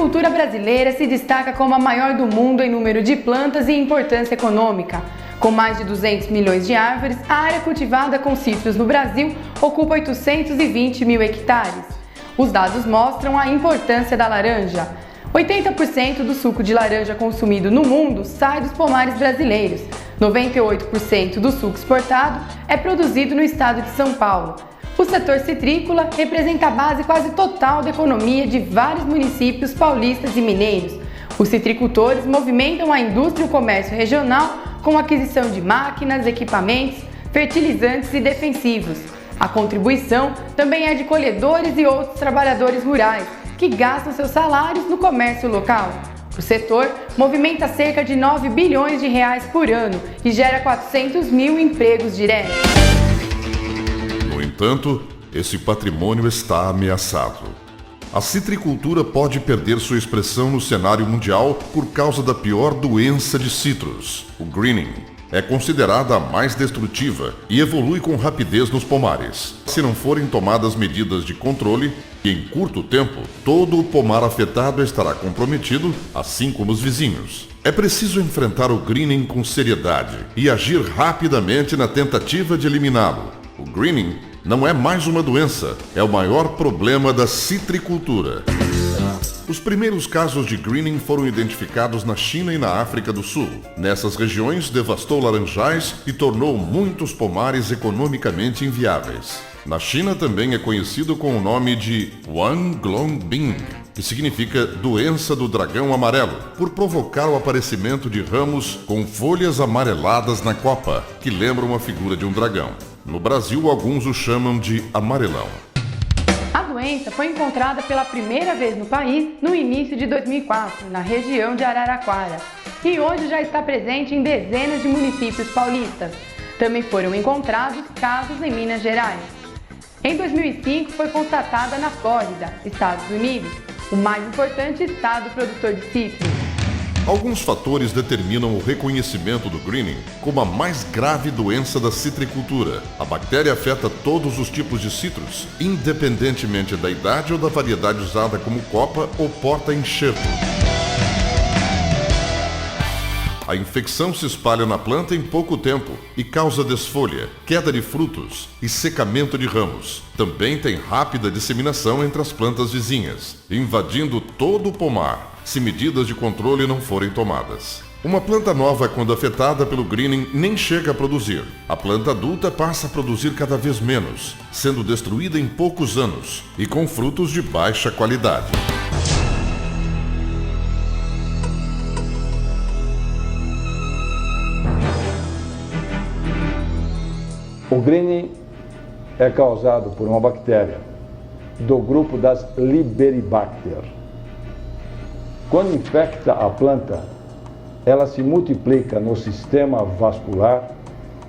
citricultura brasileira se destaca como a maior do mundo em número de plantas e importância econômica. Com mais de 200 milhões de árvores, a área cultivada com citros no Brasil ocupa 820 mil hectares. Os dados mostram a importância da laranja. 80% do suco de laranja consumido no mundo sai dos pomares brasileiros. 98% do suco exportado é produzido no estado de São Paulo. O setor citrícola representa a base quase total da economia de vários municípios paulistas e mineiros. Os citricultores movimentam a indústria e o comércio regional com aquisição de máquinas, equipamentos, fertilizantes e defensivos. A contribuição também é de colhedores e outros trabalhadores rurais, que gastam seus salários no comércio local. O setor movimenta cerca de 9 bilhões de reais por ano e gera 400 mil empregos diretos. No entanto, esse patrimônio está ameaçado. A citricultura pode perder sua expressão no cenário mundial por causa da pior doença de citros, o greening. É considerada a mais destrutiva e evolui com rapidez nos pomares. Se não forem tomadas medidas de controle, em curto tempo, todo o pomar afetado estará comprometido, assim como os vizinhos. É preciso enfrentar o greening com seriedade e agir rapidamente na tentativa de eliminá-lo. O greening não é mais uma doença, é o maior problema da citricultura. Os primeiros casos de greening foram identificados na China e na África do Sul. Nessas regiões, devastou laranjais e tornou muitos pomares economicamente inviáveis. Na China também é conhecido com o nome de Wanglongbing, que significa doença do dragão amarelo, por provocar o aparecimento de ramos com folhas amareladas na copa, que lembram a figura de um dragão. No Brasil, alguns o chamam de amarelão. A doença foi encontrada pela primeira vez no país no início de 2004, na região de Araraquara, e hoje já está presente em dezenas de municípios paulistas. Também foram encontrados casos em Minas Gerais. Em 2005 foi constatada na Flórida, Estados Unidos, o mais importante estado produtor de citros. Alguns fatores determinam o reconhecimento do greening como a mais grave doença da citricultura. A bactéria afeta todos os tipos de citros, independentemente da idade ou da variedade usada como copa ou porta-enxerto. A infecção se espalha na planta em pouco tempo e causa desfolha, queda de frutos e secamento de ramos. Também tem rápida disseminação entre as plantas vizinhas, invadindo todo o pomar, se medidas de controle não forem tomadas. Uma planta nova, quando afetada pelo greening, nem chega a produzir. A planta adulta passa a produzir cada vez menos, sendo destruída em poucos anos e com frutos de baixa qualidade. O greening é causado por uma bactéria do grupo das Liberibacter. Quando infecta a planta, ela se multiplica no sistema vascular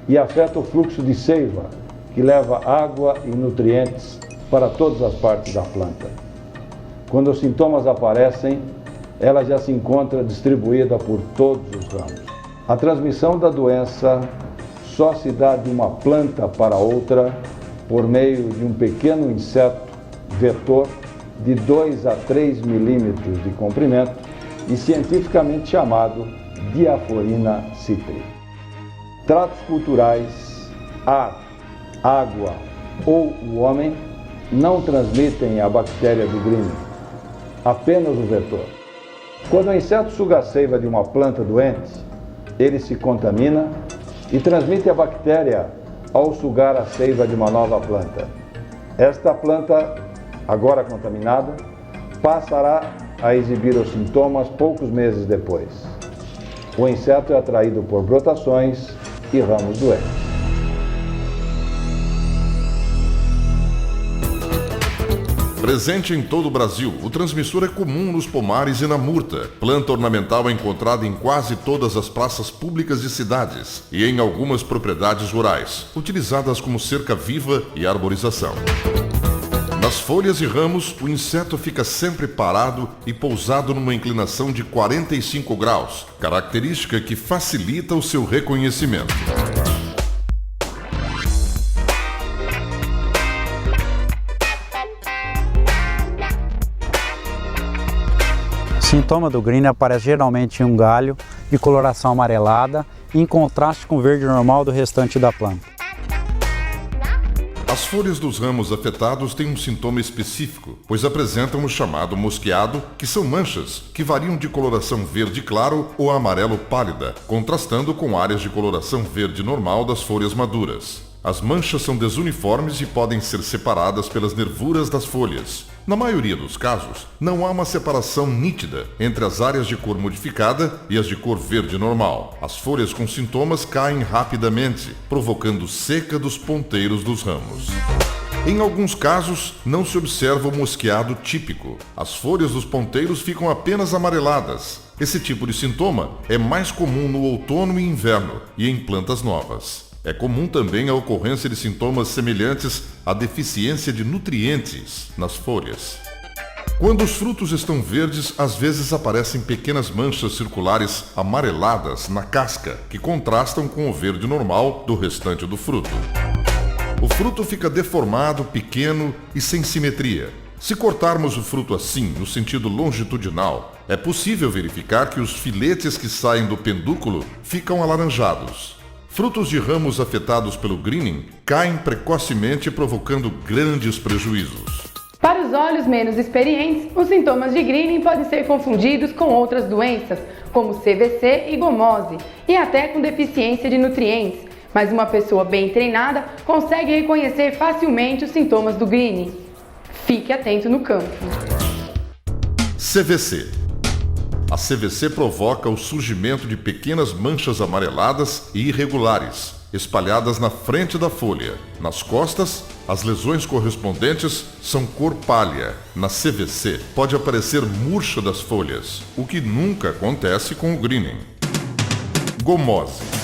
e afeta o fluxo de seiva, que leva água e nutrientes para todas as partes da planta. Quando os sintomas aparecem, ela já se encontra distribuída por todos os ramos. A transmissão da doença só se dá de uma planta para outra por meio de um pequeno inseto vetor de 2 a 3 milímetros de comprimento e cientificamente chamado Diaforina citri. Tratos culturais, ar, água ou o homem não transmitem a bactéria do greening, apenas o vetor. Quando o inseto suga a seiva de uma planta doente, ele se contamina e transmite a bactéria ao sugar a seiva de uma nova planta. Esta planta, agora contaminada, passará a exibir os sintomas poucos meses depois. O inseto é atraído por brotações e ramos doentes. Presente em todo o Brasil, o transmissor é comum nos pomares e na murta, planta ornamental encontrada em quase todas as praças públicas de cidades e em algumas propriedades rurais, utilizadas como cerca viva e arborização. Nas folhas e ramos, o inseto fica sempre parado e pousado numa inclinação de 45 graus, característica que facilita o seu reconhecimento. sintoma do green aparece geralmente em um galho de coloração amarelada, em contraste com o verde normal do restante da planta. As folhas dos ramos afetados têm um sintoma específico, pois apresentam o chamado mosqueado, que são manchas que variam de coloração verde claro ou amarelo pálida, contrastando com áreas de coloração verde normal das folhas maduras. As manchas são desuniformes e podem ser separadas pelas nervuras das folhas. Na maioria dos casos, não há uma separação nítida entre as áreas de cor modificada e as de cor verde normal. As folhas com sintomas caem rapidamente, provocando seca dos ponteiros dos ramos. Em alguns casos, não se observa o mosqueado típico. As folhas dos ponteiros ficam apenas amareladas. Esse tipo de sintoma é mais comum no outono e inverno e em plantas novas. É comum também a ocorrência de sintomas semelhantes à deficiência de nutrientes nas folhas. Quando os frutos estão verdes, às vezes aparecem pequenas manchas circulares amareladas na casca, que contrastam com o verde normal do restante do fruto. O fruto fica deformado, pequeno e sem simetria. Se cortarmos o fruto assim, no sentido longitudinal, é possível verificar que os filetes que saem do pendúculo ficam alaranjados. Frutos de ramos afetados pelo greening caem precocemente, provocando grandes prejuízos. Para os olhos menos experientes, os sintomas de greening podem ser confundidos com outras doenças, como CVC e gomose, e até com deficiência de nutrientes. Mas uma pessoa bem treinada consegue reconhecer facilmente os sintomas do greening. Fique atento no campo. CVC. A CVC provoca o surgimento de pequenas manchas amareladas e irregulares, espalhadas na frente da folha. Nas costas, as lesões correspondentes são cor pália. Na CVC, pode aparecer murcha das folhas, o que nunca acontece com o greening. Gomose.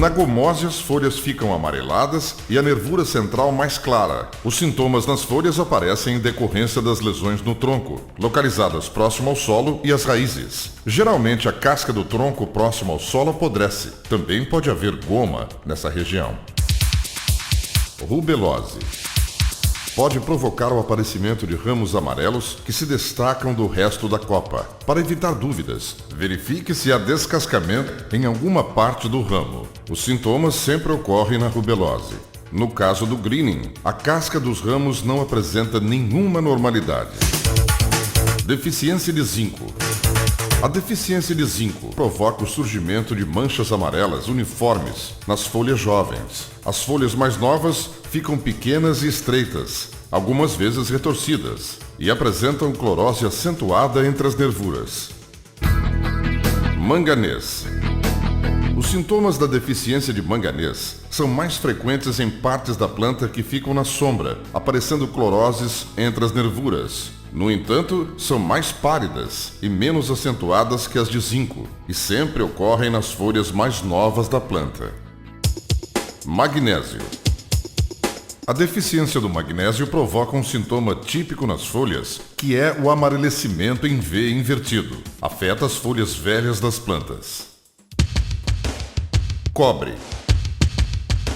Na gomose, as folhas ficam amareladas e a nervura central mais clara. Os sintomas nas folhas aparecem em decorrência das lesões no tronco, localizadas próximo ao solo e às raízes. Geralmente, a casca do tronco próximo ao solo apodrece. Também pode haver goma nessa região. Rubelose. Pode provocar o aparecimento de ramos amarelos que se destacam do resto da copa. Para evitar dúvidas, verifique se há descascamento em alguma parte do ramo. Os sintomas sempre ocorrem na rubelose. No caso do greening, a casca dos ramos não apresenta nenhuma normalidade. Deficiência de zinco. A deficiência de zinco provoca o surgimento de manchas amarelas uniformes nas folhas jovens. As folhas mais novas ficam pequenas e estreitas, algumas vezes retorcidas, e apresentam clorose acentuada entre as nervuras. Manganês. Os sintomas da deficiência de manganês são mais frequentes em partes da planta que ficam na sombra, aparecendo cloroses entre as nervuras. No entanto, são mais pálidas e menos acentuadas que as de zinco, e sempre ocorrem nas folhas mais novas da planta. Magnésio. A deficiência do magnésio provoca um sintoma típico nas folhas, que é o amarelecimento em V invertido. Afeta as folhas velhas das plantas. Cobre.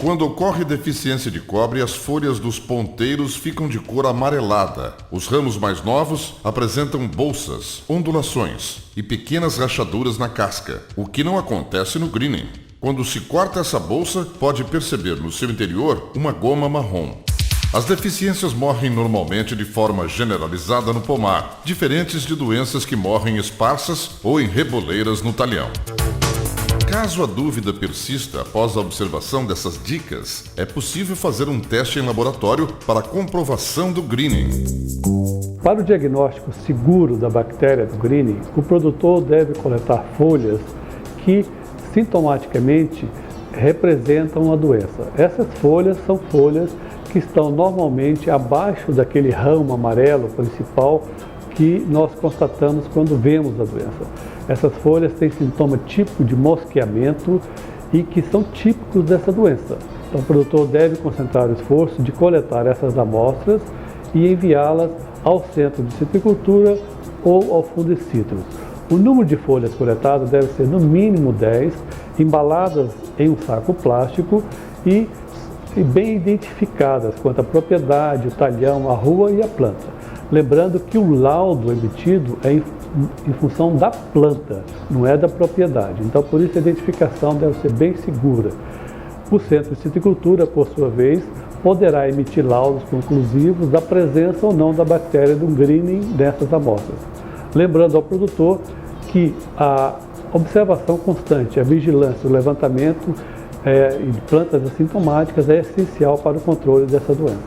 Quando ocorre deficiência de cobre, as folhas dos ponteiros ficam de cor amarelada. Os ramos mais novos apresentam bolsas, ondulações e pequenas rachaduras na casca, o que não acontece no greening. Quando se corta essa bolsa, pode perceber no seu interior uma goma marrom. As deficiências morrem normalmente de forma generalizada no pomar, diferentes de doenças que morrem esparsas ou em reboleiras no talhão. Caso a dúvida persista após a observação dessas dicas, é possível fazer um teste em laboratório para a comprovação do greening. Para o diagnóstico seguro da bactéria do greening, o produtor deve coletar folhas que sintomaticamente representam a doença. Essas folhas são folhas que estão normalmente abaixo daquele ramo amarelo principal que nós constatamos quando vemos a doença. Essas folhas têm sintoma típico de mosqueamento e que são típicos dessa doença. Então o produtor deve concentrar o esforço de coletar essas amostras e enviá-las ao centro de citricultura ou ao Fundecitrus. O número de folhas coletadas deve ser no mínimo 10, embaladas em um saco plástico e bem identificadas quanto à propriedade, o talhão, a rua e a planta. Lembrando que o laudo emitido é em função da planta, não é da propriedade. Então, por isso a identificação deve ser bem segura. O Centro de Citricultura, por sua vez, poderá emitir laudos conclusivos da presença ou não da bactéria do greening dessas amostras. Lembrando ao produtor que a observação constante, a vigilância, o levantamento de plantas assintomáticas é essencial para o controle dessa doença.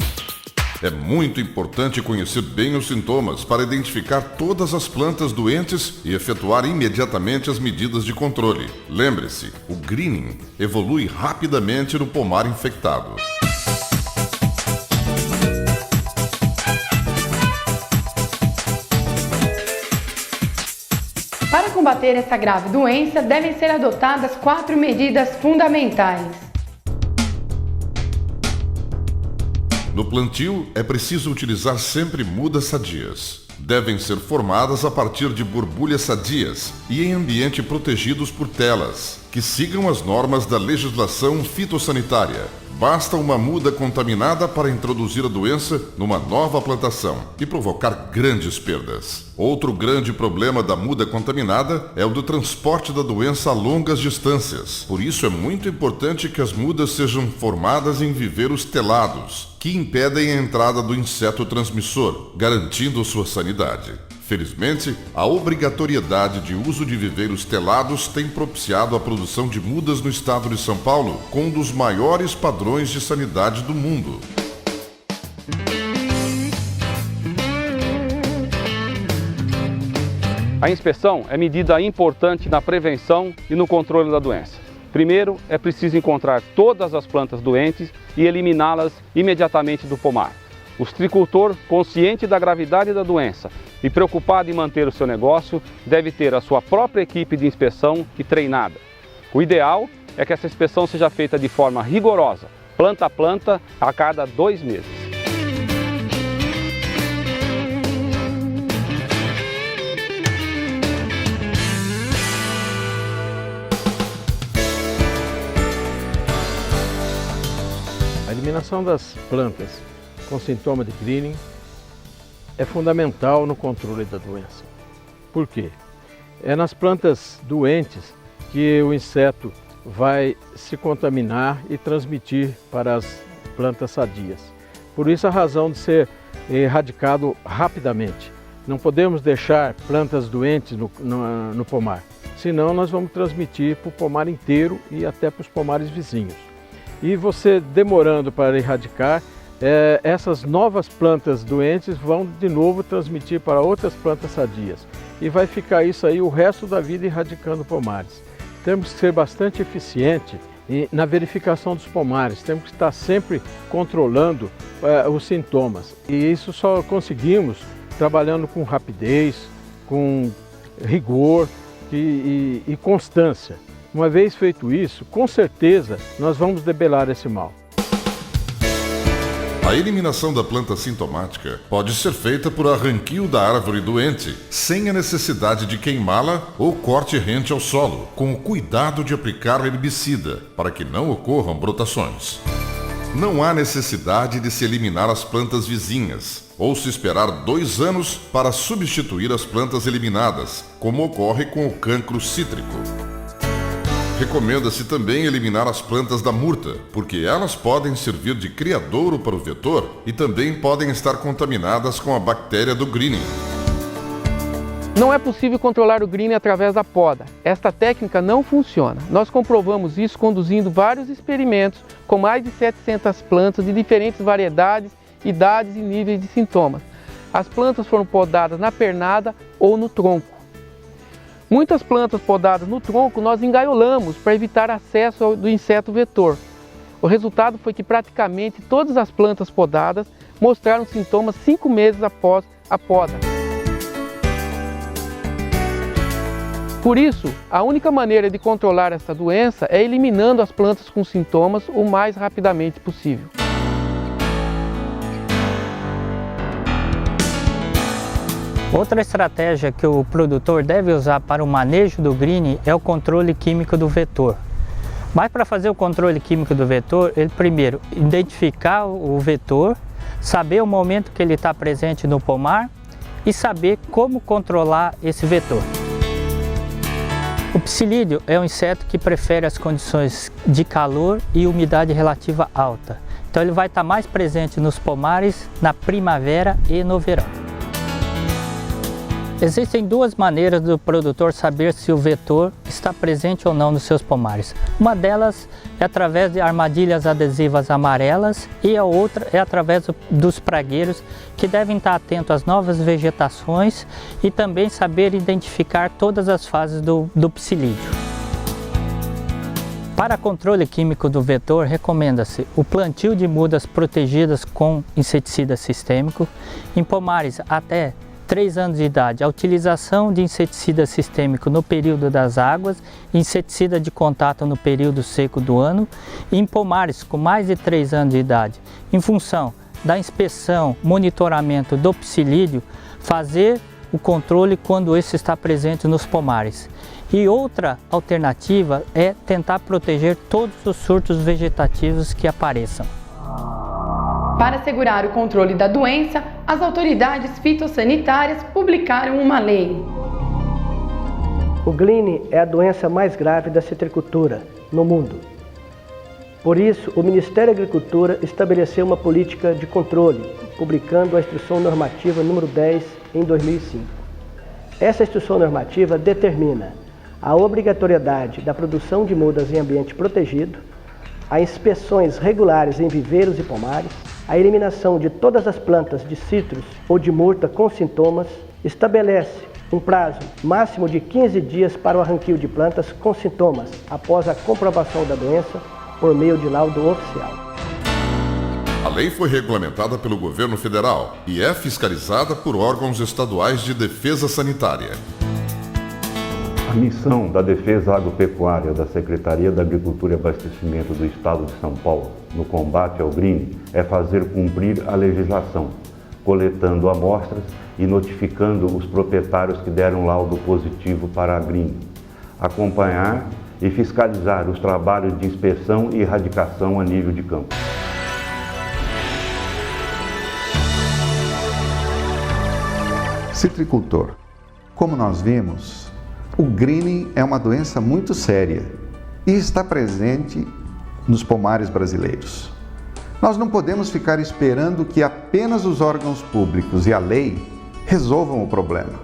É muito importante conhecer bem os sintomas para identificar todas as plantas doentes e efetuar imediatamente as medidas de controle. Lembre-se, o greening evolui rapidamente no pomar infectado. Para combater essa grave doença, devem ser adotadas 4 medidas fundamentais. No plantio, é preciso utilizar sempre mudas sadias. Devem ser formadas a partir de borbulhas sadias e em ambiente protegidos por telas, que sigam as normas da legislação fitossanitária. Basta uma muda contaminada para introduzir a doença numa nova plantação e provocar grandes perdas. Outro grande problema da muda contaminada é o do transporte da doença a longas distâncias. Por isso é muito importante que as mudas sejam formadas em viveiros telados, que impedem a entrada do inseto transmissor, garantindo sua sanidade. Felizmente, a obrigatoriedade de uso de viveiros telados tem propiciado a produção de mudas no estado de São Paulo, com um dos maiores padrões de sanidade do mundo. A inspeção é medida importante na prevenção e no controle da doença. Primeiro, é preciso encontrar todas as plantas doentes e eliminá-las imediatamente do pomar. O citricultor, consciente da gravidade da doença e preocupado em manter o seu negócio, deve ter a sua própria equipe de inspeção e treinada. O ideal é que essa inspeção seja feita de forma rigorosa, planta a planta, a cada 2 meses. A eliminação das plantas com sintoma de greening é fundamental no controle da doença. Por quê? É nas plantas doentes que o inseto vai se contaminar e transmitir para as plantas sadias. Por isso a razão de ser erradicado rapidamente. Não podemos deixar plantas doentes no pomar, senão nós vamos transmitir para o pomar inteiro e até para os pomares vizinhos. E você demorando para erradicar, essas novas plantas doentes vão de novo transmitir para outras plantas sadias. E vai ficar isso aí o resto da vida erradicando pomares. Temos que ser bastante eficiente na verificação dos pomares, temos que estar sempre controlando os sintomas. E isso só conseguimos trabalhando com rapidez, com rigor e constância. Uma vez feito isso, com certeza nós vamos debelar esse mal. A eliminação da planta sintomática pode ser feita por arranquio da árvore doente, sem a necessidade de queimá-la ou corte rente ao solo, com o cuidado de aplicar herbicida, para que não ocorram brotações. Não há necessidade de se eliminar as plantas vizinhas, ou se esperar 2 anos para substituir as plantas eliminadas, como ocorre com o cancro cítrico. Recomenda-se também eliminar as plantas da murta, porque elas podem servir de criadouro para o vetor e também podem estar contaminadas com a bactéria do greening. Não é possível controlar o greening através da poda. Esta técnica não funciona. Nós comprovamos isso conduzindo vários experimentos com mais de 700 plantas de diferentes variedades, idades e níveis de sintomas. As plantas foram podadas na pernada ou no tronco. Muitas plantas podadas no tronco nós engaiolamos para evitar acesso do inseto vetor. O resultado foi que praticamente todas as plantas podadas mostraram sintomas 5 meses após a poda. Por isso, a única maneira de controlar essa doença é eliminando as plantas com sintomas o mais rapidamente possível. Outra estratégia que o produtor deve usar para o manejo do greening é o controle químico do vetor. Mas para fazer o controle químico do vetor, ele primeiro identificar o vetor, saber o momento que ele está presente no pomar e saber como controlar esse vetor. O psilídeo é um inseto que prefere as condições de calor e umidade relativa alta. Então ele vai estar mais presente nos pomares na primavera e no verão. Existem duas maneiras do produtor saber se o vetor está presente ou não nos seus pomares. Uma delas é através de armadilhas adesivas amarelas e a outra é através dos pragueiros, que devem estar atentos às novas vegetações e também saber identificar todas as fases do psilídeo. Para controle químico do vetor, recomenda-se o plantio de mudas protegidas com inseticida sistêmico, em pomares até 3 anos de idade, a utilização de inseticida sistêmico no período das águas, inseticida de contato no período seco do ano, e em pomares com mais de 3 anos de idade, em função da inspeção, monitoramento do psilídeo, fazer o controle quando esse está presente nos pomares. E outra alternativa é tentar proteger todos os surtos vegetativos que apareçam. Para assegurar o controle da doença, as autoridades fitossanitárias publicaram uma lei. O Green é a doença mais grave da citricultura no mundo. Por isso, o Ministério da Agricultura estabeleceu uma política de controle, publicando a Instrução Normativa número 10 em 2005. Essa instrução normativa determina a obrigatoriedade da produção de mudas em ambiente protegido, a inspeções regulares em viveiros e pomares, a eliminação de todas as plantas de citros ou de murta com sintomas, estabelece um prazo máximo de 15 dias para o arranquio de plantas com sintomas após a comprovação da doença por meio de laudo oficial. A lei foi regulamentada pelo governo federal e é fiscalizada por órgãos estaduais de defesa sanitária. A missão da Defesa Agropecuária da Secretaria da Agricultura e Abastecimento do Estado de São Paulo no combate ao Green é fazer cumprir a legislação, coletando amostras e notificando os proprietários que deram laudo positivo para a Green, acompanhar e fiscalizar os trabalhos de inspeção e erradicação a nível de campo. Citricultor. Como nós vimos, o greening é uma doença muito séria e está presente nos pomares brasileiros. Nós não podemos ficar esperando que apenas os órgãos públicos e a lei resolvam o problema.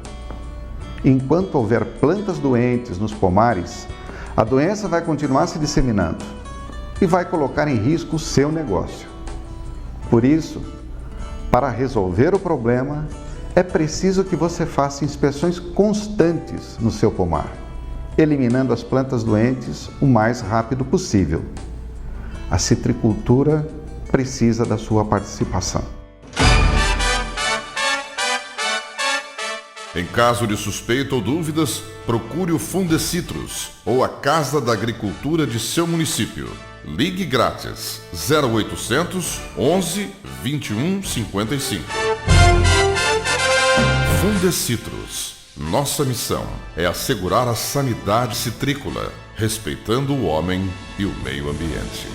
Enquanto houver plantas doentes nos pomares, a doença vai continuar se disseminando e vai colocar em risco o seu negócio. Por isso, para resolver o problema, é preciso que você faça inspeções constantes no seu pomar, eliminando as plantas doentes o mais rápido possível. A citricultura precisa da sua participação. Em caso de suspeita ou dúvidas, procure o Fundecitrus ou a Casa da Agricultura de seu município. Ligue grátis 0800 11 21 55. Fundecitrus. Nossa missão é assegurar a sanidade citrícola, respeitando o homem e o meio ambiente.